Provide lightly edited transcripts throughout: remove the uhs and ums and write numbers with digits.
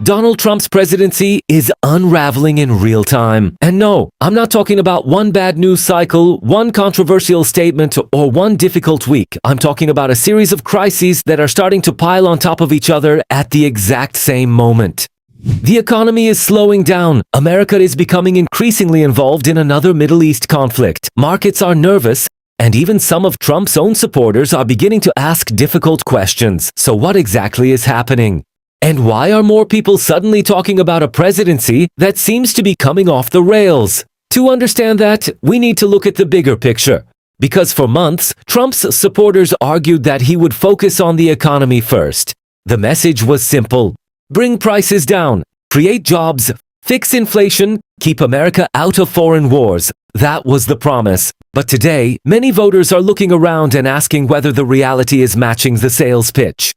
Donald Trump's presidency is unraveling in real time. And no, I'm not talking about one bad news cycle, one controversial statement, or one difficult week. I'm talking about a series of crises that are starting to pile on top of each other at the exact same moment. The economy is slowing down. America is becoming increasingly involved in another Middle East conflict. Markets are nervous, and even some of Trump's own supporters are beginning to ask difficult questions. So what exactly is happening? And why are more people suddenly talking about a presidency that seems to be coming off the rails? To understand that, we need to look at the bigger picture. Because for months, Trump's supporters argued that he would focus on the economy first. The message was simple: bring prices down, create jobs, fix inflation, keep America out of foreign wars. That was the promise. But today, many voters are looking around and asking whether the reality is matching the sales pitch.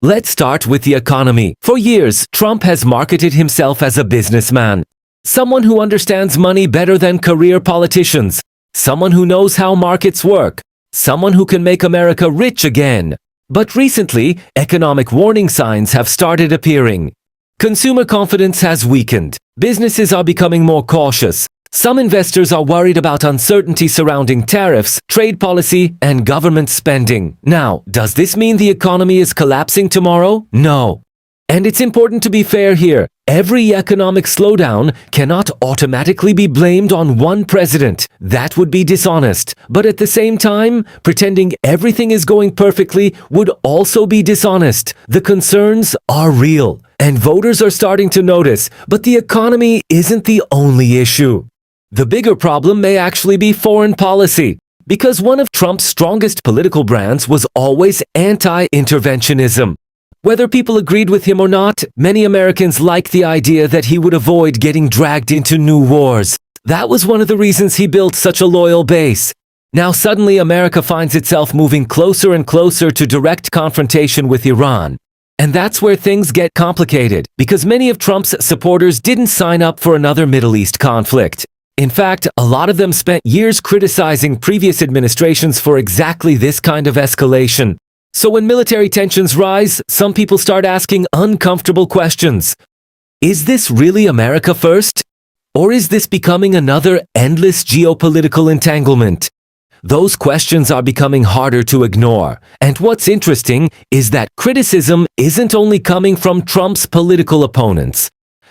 Let's start with the economy. For years, Trump has marketed himself as a businessman. Someone who understands money better than career politicians. Someone who knows how markets work. Someone who can make America rich again. But recently, economic warning signs have started appearing. Consumer confidence has weakened. Businesses are becoming more cautious. Some investors are worried about uncertainty surrounding tariffs, trade policy, and government spending. Now, does this mean the economy is collapsing tomorrow? No. And it's important to be fair here. Every economic slowdown cannot automatically be blamed on one president. That would be dishonest. But at the same time, pretending everything is going perfectly would also be dishonest. The concerns are real, and voters are starting to notice. But the economy isn't the only issue. The bigger problem may actually be foreign policy, because one of Trump's strongest political brands was always anti-interventionism. Whether people agreed with him or not, many Americans liked the idea that he would avoid getting dragged into new wars. That was one of the reasons he built such a loyal base. Now suddenly America finds itself moving closer and closer to direct confrontation with Iran. And that's where things get complicated, because many of Trump's supporters didn't sign up for another Middle East conflict. In fact, a lot of them spent years criticizing previous administrations for exactly this kind of escalation. So when military tensions rise, some people start asking uncomfortable questions. Is this really America first? Or is this becoming another endless geopolitical entanglement? Those questions are becoming harder to ignore. And what's interesting is that criticism isn't only coming from Trump's political opponents.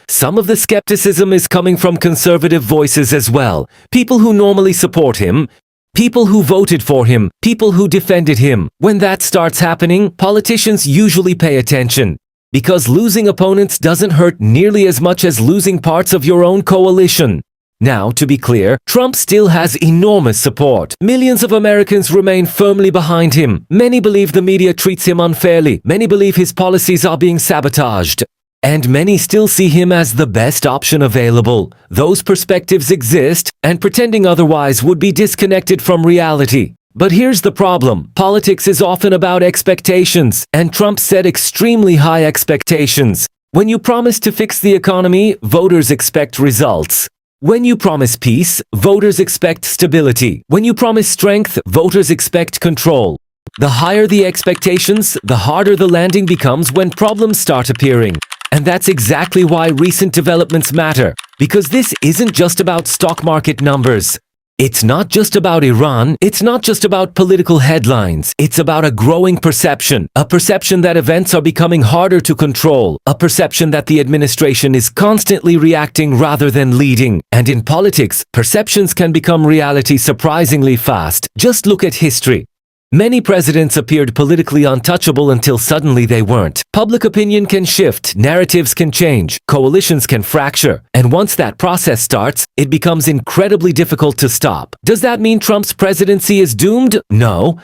Some of the skepticism is coming from conservative voices as well. People who normally support him, people who voted for him, people who defended him. When that starts happening, politicians usually pay attention. Because losing opponents doesn't hurt nearly as much as losing parts of your own coalition. Now, to be clear, Trump still has enormous support. Millions of Americans remain firmly behind him. Many believe the media treats him unfairly. Many believe his policies are being sabotaged. And many still see him as the best option available. Those perspectives exist, and pretending otherwise would be disconnected from reality. But here's the problem. Politics is often about expectations, and Trump set extremely high expectations. When you promise to fix the economy, voters expect results. When you promise peace, voters expect stability. When you promise strength, voters expect control. The higher the expectations, the harder the landing becomes when problems start appearing. And that's exactly why recent developments matter, because this isn't just about stock market numbers. It's not just about Iran, it's not just about political headlines. It's about a growing perception, a perception that events are becoming harder to control, a perception that the administration is constantly reacting rather than leading. And in politics, perceptions can become reality surprisingly fast. Just look at history. Many presidents appeared politically untouchable until suddenly they weren't. Public opinion can shift, narratives can change, coalitions can fracture, and once that process starts, it becomes incredibly difficult to stop. Does that mean Trump's presidency is doomed? No.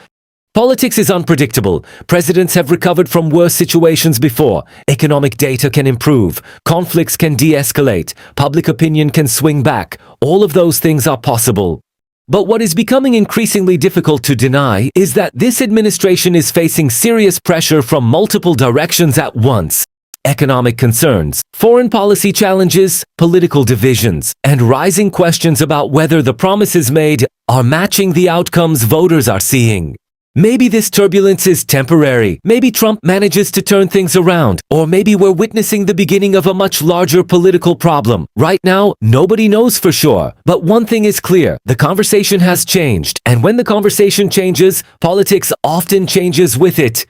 Politics is unpredictable. Presidents have recovered from worse situations before. Economic data can improve. Conflicts can de-escalate. Public opinion can swing back. All of those things are possible. But what is becoming increasingly difficult to deny is that this administration is facing serious pressure from multiple directions at once. Economic concerns, foreign policy challenges, political divisions, and rising questions about whether the promises made are matching the outcomes voters are seeing. Maybe this turbulence is temporary. Maybe Trump manages to turn things around. Or maybe we're witnessing the beginning of a much larger political problem. Right now, nobody knows for sure. But one thing is clear. The conversation has changed. And when the conversation changes, politics often changes with it.